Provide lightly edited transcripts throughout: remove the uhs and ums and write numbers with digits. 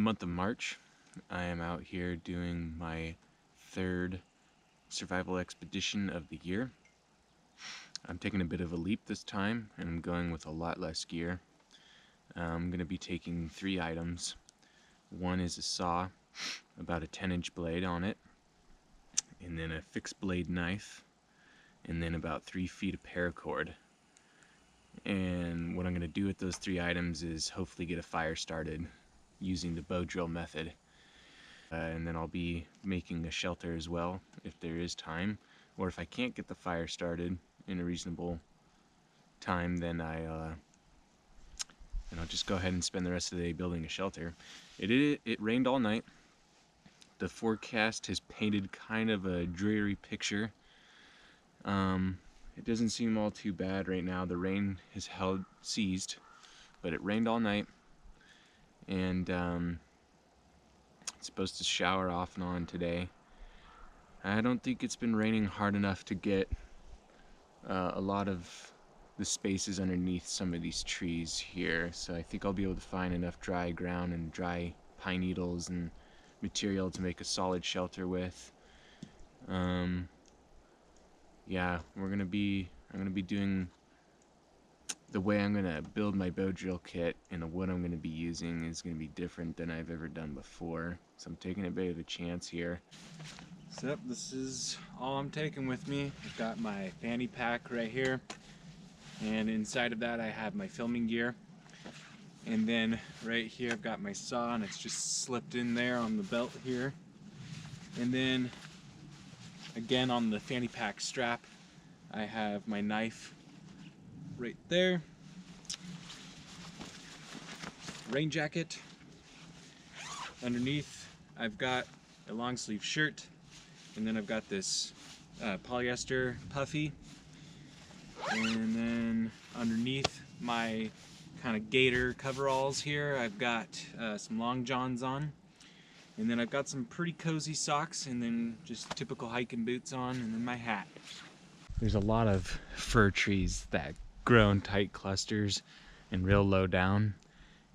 month of March. I am out here doing my third survival expedition of the year. I'm taking a bit of a leap this time, and I'm going with a lot less gear. I'm going to be taking 3 items. One is a saw, about a 10-inch blade on it, and then a fixed blade knife, and then about 3 feet of paracord. And what I'm going to do with those 3 items is hopefully get a fire started using the bow drill method. And then I'll be making a shelter as well if there is time, or if I can't get the fire started in a reasonable time, then I'll just go ahead and spend the rest of the day building a shelter. It rained all night. The forecast has painted kind of a dreary picture. It doesn't seem all too bad right now. The rain has ceased, but it rained all night, and it's supposed to shower off and on today. I don't think it's been raining hard enough to get a lot of the spaces underneath some of these trees here, so I think I'll be able to find enough dry ground and dry pine needles and material to make a solid shelter with. Yeah, I'm gonna be doing the way I'm gonna build my bow drill kit, and the wood I'm gonna be using is gonna be different than I've ever done before. So I'm taking a bit of a chance here. So yep, this is all I'm taking with me. I've got my fanny pack right here, and inside of that I have my filming gear. And then right here I've got my saw, and it's just slipped in there on the belt here. And then again on the fanny pack strap I have my knife right there, rain jacket. Underneath I've got a long sleeve shirt, and then I've got this polyester puffy, and then underneath my kind of gator coveralls here I've got some long johns on, and then I've got some pretty cozy socks, and then just typical hiking boots on, and then my hat. There's a lot of fir trees that grow in tight clusters and real low down,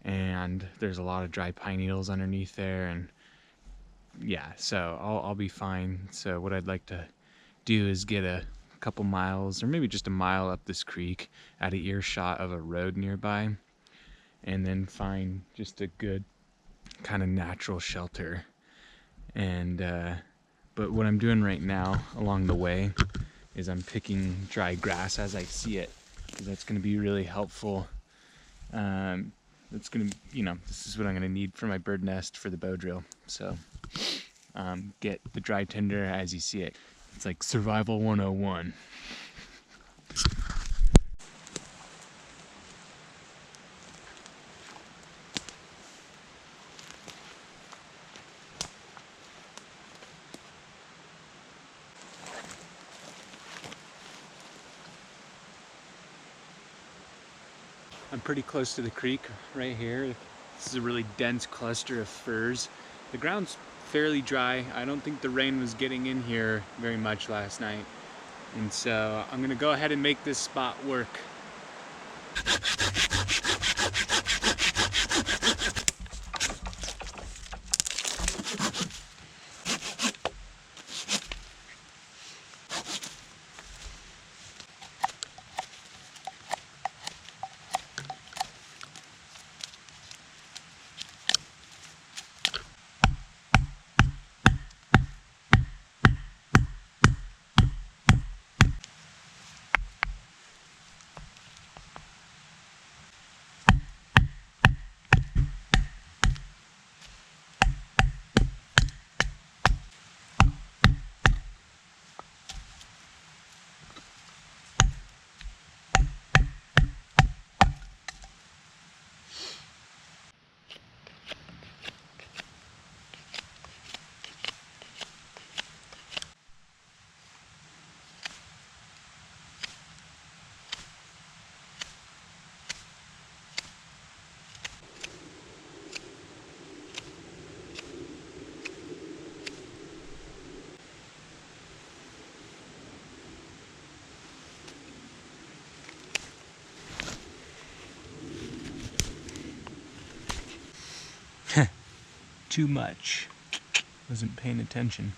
and there's a lot of dry pine needles underneath there, and yeah, so I'll be fine. So what I'd like to do is get a couple miles, or maybe just a mile up this creek at an earshot of a road nearby, and then find just a good kind of natural shelter. And but what I'm doing right now along the way is I'm picking dry grass as I see it, because that's going to be really helpful. That's going to, this is what I'm going to need for my bird nest for the bow drill. So get the dry tinder as you see it. It's like survival 101. I'm pretty close to the creek right here. This is a really dense cluster of firs. The ground's fairly dry. I don't think the rain was getting in here very much last night. And so I'm gonna go ahead and make this spot work. too much. Wasn't paying attention.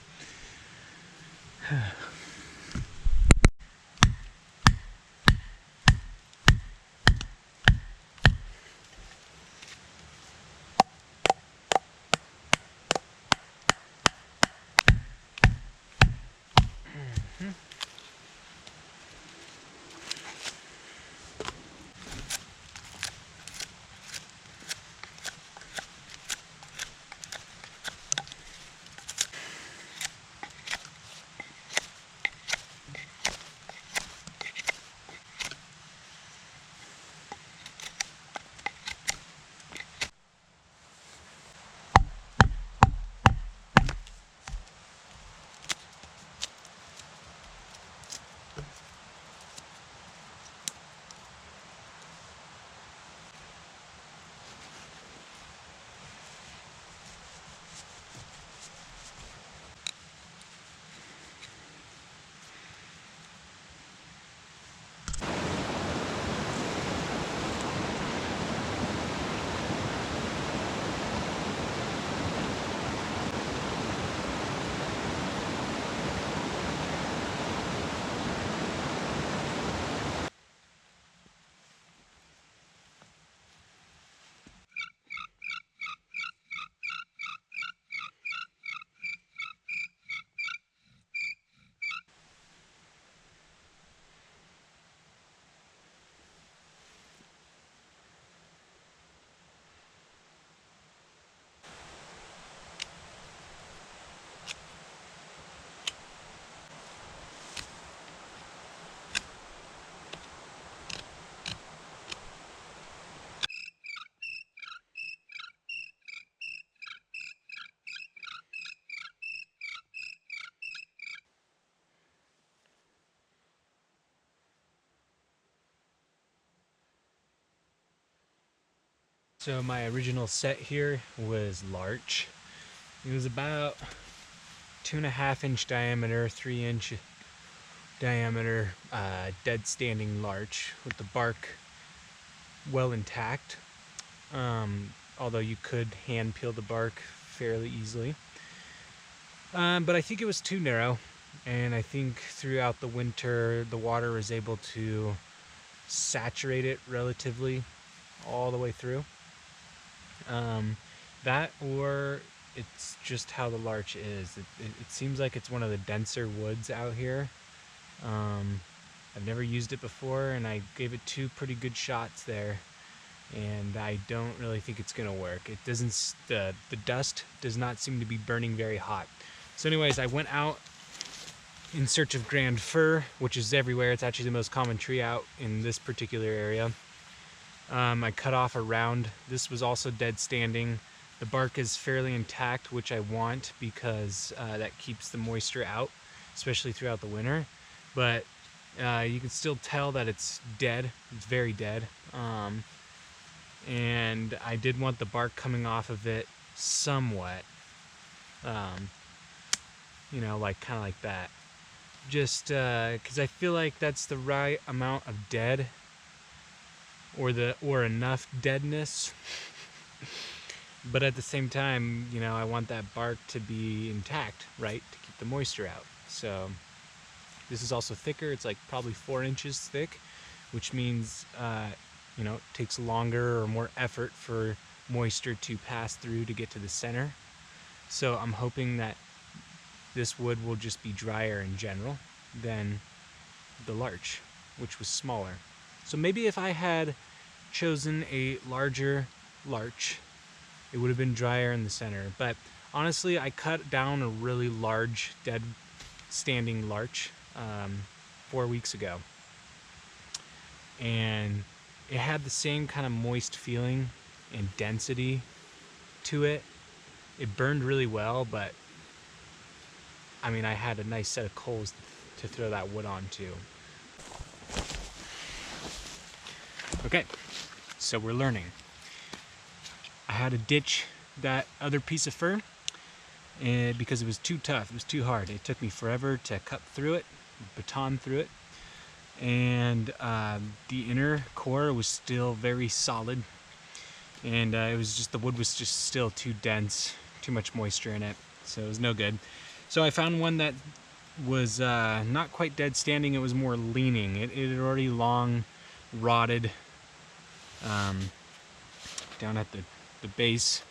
So my original set here was larch. It was about 2.5 inch diameter, 3 inch diameter, dead standing larch with the bark well intact. Although you could hand peel the bark fairly easily. But I think it was too narrow, and I think throughout the winter the water was able to saturate it relatively all the way through. That, or it's just how the larch is. It seems like it's one of the denser woods out here. I've never used it before, and I gave it 2 pretty good shots there, and I don't really think it's gonna work. It doesn't. The dust does not seem to be burning very hot. So anyways, I went out in search of grand fir, which is everywhere. It's actually the most common tree out in this particular area. I cut off a round. This was also dead standing. The bark is fairly intact, which I want because that keeps the moisture out, especially throughout the winter. But you can still tell that it's dead. It's very dead. And I did want the bark coming off of it somewhat. You know, like kind of like that. Just because I feel like that's the right amount of dead, or enough deadness. But at the same time, you know, I want that bark to be intact, right, to keep the moisture out. So this is also thicker. It's like probably 4 inches thick, which means you know, it takes longer or more effort for moisture to pass through to get to the center. So I'm hoping that this wood will just be drier in general than the larch, which was smaller. So maybe if I had chosen a larger larch, it would have been drier in the center. But honestly, I cut down a really large dead standing larch 4 weeks ago, and it had the same kind of moist feeling and density to it. It burned really well, but I mean, I had a nice set of coals to throw that wood onto. Okay, so we're learning. I had to ditch that other piece of fir because it was too tough. It was too hard. It took me forever to cut through it, baton through it, and the inner core was still very solid, and it was just, the wood was just still too dense too much moisture in it, so it was no good. So I found one that was not quite dead standing, it was more leaning. It had already long rotted down at the base,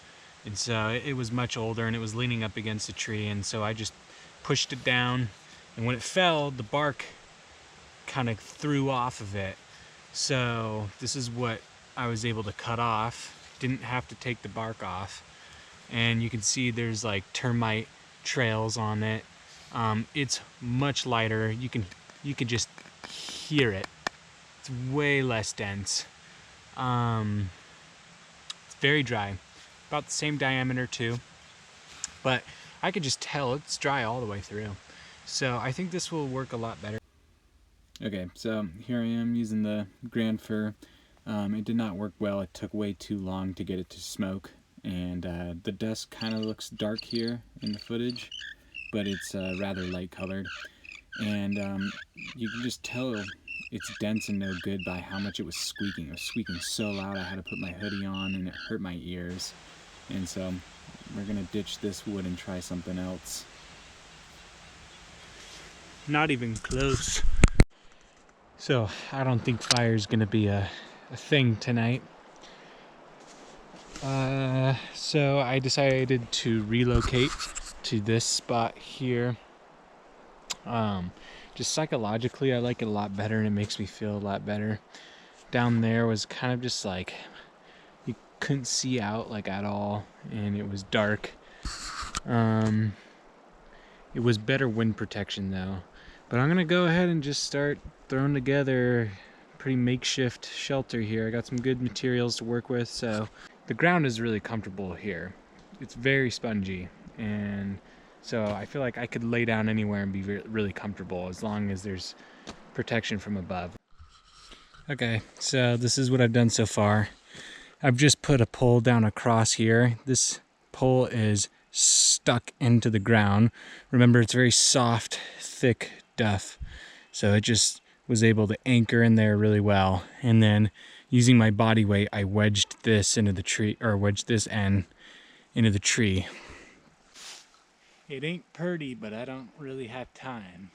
and so it was much older and it was leaning up against a tree, and so I just pushed it down, and when it fell, the bark kind of threw off of it. So this is what I was able to cut off. Didn't have to take the bark off, and you can see there's like termite trails on it. It's much lighter. You can just hear it. It's way less dense. It's very dry, about the same diameter too, but I could just tell it's dry all the way through. So I think this will work a lot better. Okay, so here I am using the Grand Fir. It did not work well. It took way too long to get it to smoke, and the dust kind of looks dark here in the footage, but it's rather light colored, and you can just tell it's dense and no good by how much it was squeaking. It was squeaking so loud I had to put my hoodie on, and it hurt my ears. And so we're gonna ditch this wood and try something else. Not even close. So I don't think fire is gonna be a thing tonight. So I decided to relocate to this spot here. Just psychologically, I like it a lot better, and it makes me feel a lot better. Down there was kind of just like you couldn't see out like at all, and it was dark. It was better wind protection though. But I'm gonna go ahead and just start throwing together a pretty makeshift shelter here. I got some good materials to work with, so the ground is really comfortable here. It's very spongy, and so I feel like I could lay down anywhere and be really comfortable as long as there's protection from above. Okay, so this is what I've done so far. I've just put a pole down across here. This pole is stuck into the ground. Remember, it's very soft, thick duff, so it just was able to anchor in there really well. And then using my body weight, I wedged this into the tree, or wedged this end into the tree. It ain't pretty, but I don't really have time.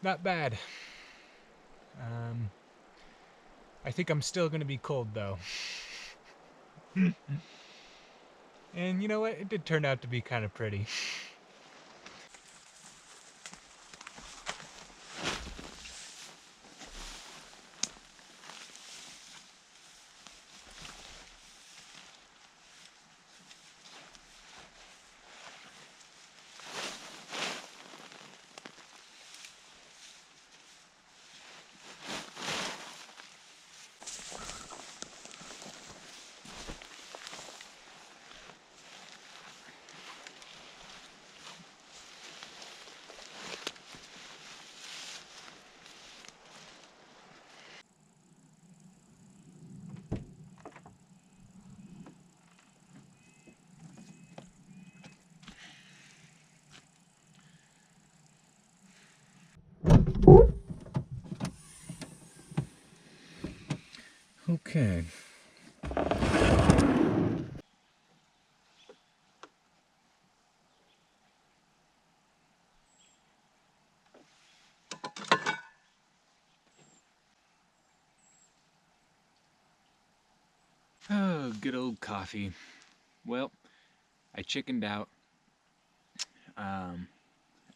Not bad. I think I'm still gonna be cold though. And you know what? It did turn out to be kind of pretty. Okay. Oh, good old coffee. Well, I chickened out.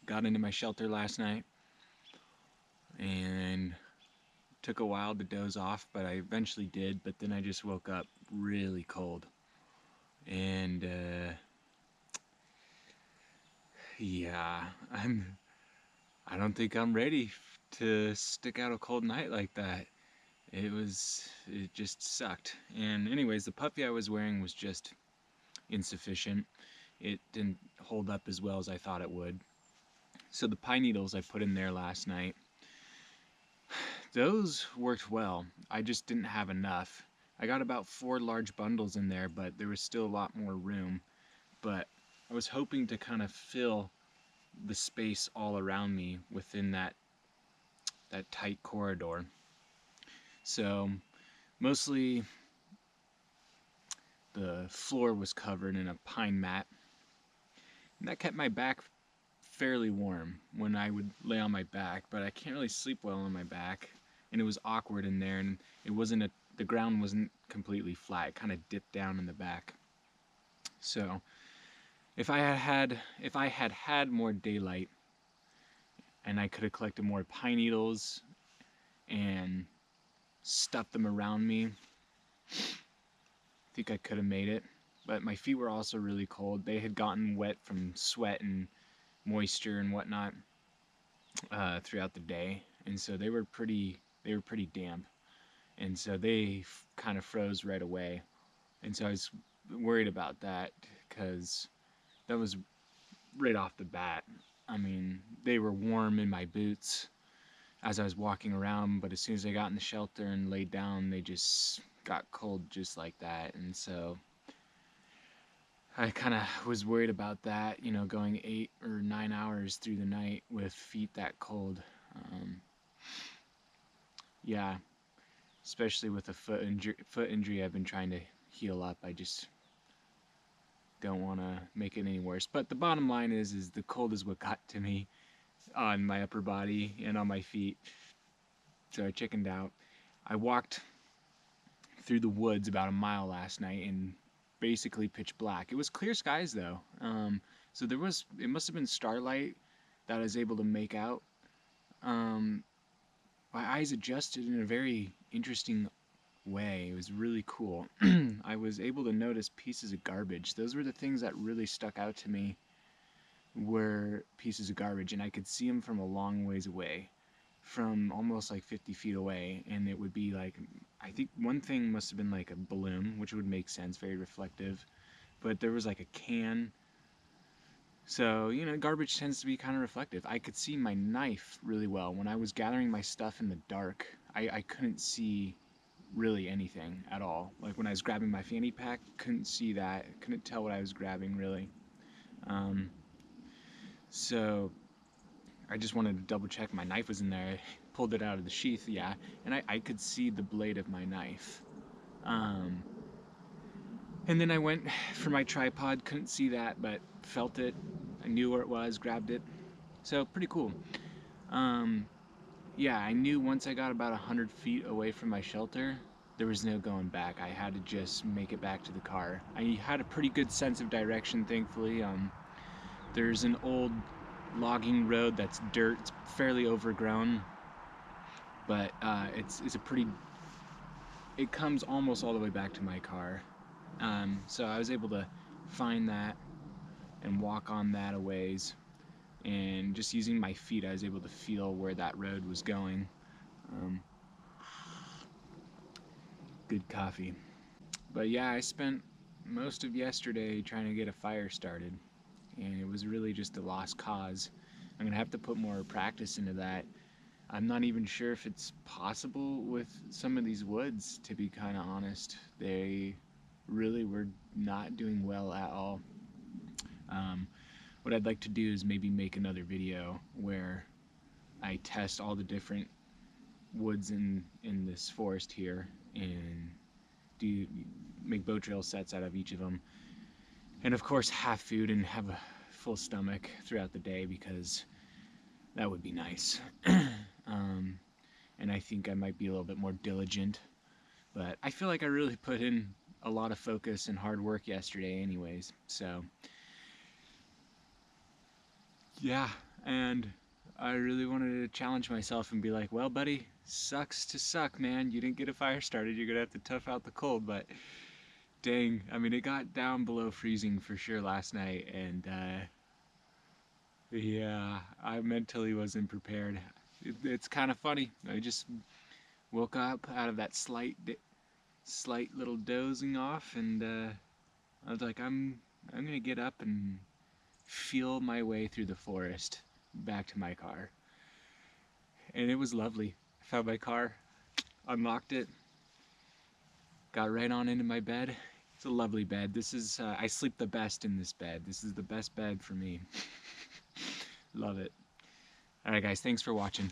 got into my shelter last night and took a while to doze off, but I eventually did. But then I just woke up really cold, and yeah, I don't think I'm ready to stick out a cold night like that. It just sucked. And anyways, the puffy I was wearing was just insufficient. It didn't hold up as well as I thought it would. So the pine needles I put in there last night, those worked well. I just didn't have enough. I got about 4 large bundles in there, but there was still a lot more room. But I was hoping to kind of fill the space all around me within that tight corridor. So mostly the floor was covered in a pine mat, and that kept my back fairly warm when I would lay on my back, but I can't really sleep well on my back, and it was awkward in there, and the ground wasn't completely flat. It kind of dipped down in the back. So if I had had more daylight and I could have collected more pine needles and stuffed them around me, I think I could have made it. But my feet were also really cold. They had gotten wet from sweat and moisture and whatnot throughout the day, and so they were pretty damp, and so they kind of froze right away. And so I was worried about that because that was right off the bat. I mean, they were warm in my boots as I was walking around, but as soon as I got in the shelter and laid down, they just got cold just like that. And so I kind of was worried about that, going 8 or 9 hours through the night with feet that cold. Yeah, especially with a foot injury I've been trying to heal up. I just don't want to make it any worse. But the bottom line is the cold is what got to me on my upper body and on my feet. So I chickened out. I walked through the woods about a mile last night in basically pitch black. It was clear skies though. So it must have been starlight that I was able to make out. Um, my eyes adjusted in a very interesting way. It was really cool. I was able to notice pieces of garbage. Those were the things that really stuck out to me, were pieces of garbage, and I could see them from a long ways away, from almost like 50 feet away. And it would be like, I think one thing must have been like a balloon, which would make sense, very reflective, but there was like a can. So, garbage tends to be kind of reflective. I could see my knife really well. When I was gathering my stuff in the dark, I couldn't see really anything at all. Like when I was grabbing my fanny pack, couldn't see that, couldn't tell what I was grabbing really. So I just wanted to double check my knife was in there. I pulled it out of the sheath, yeah, and I could see the blade of my knife. And then I went for my tripod, couldn't see that, but felt it. I knew where it was, grabbed it. So pretty cool. Yeah, I knew once I got about 100 feet away from my shelter, there was no going back. I had to just make it back to the car. I had a pretty good sense of direction, thankfully. There's an old logging road that's dirt, it's fairly overgrown, but it's a pretty. It comes almost all the way back to my car. So I was able to find that and walk on that a ways, and just using my feet, I was able to feel where that road was going. Good coffee. But yeah, I spent most of yesterday trying to get a fire started, and it was really just a lost cause. I'm gonna have to put more practice into that. I'm not even sure if it's possible with some of these woods, to be kind of honest. They really were not doing well at all. What I'd like to do is maybe make another video where I test all the different woods in this forest here and make bow trail sets out of each of them, and of course have food and have a full stomach throughout the day, because that would be nice. And I think I might be a little bit more diligent, but I feel like I really put in a lot of focus and hard work yesterday anyways. So yeah, And I really wanted to challenge myself and be like, well, buddy, sucks to suck, man. You didn't get a fire started. You're gonna have to tough out the cold. But dang, I mean, it got down below freezing for sure last night, and yeah, I mentally wasn't prepared. It's kind of funny. I just woke up out of that slight little dozing off, and I was like, I'm gonna get up and feel my way through the forest back to my car. And it was lovely. I found my car, unlocked it, got right on into my bed. It's a lovely bed. This is, I sleep the best in this bed. This is the best bed for me. Love it. Alright guys, thanks for watching.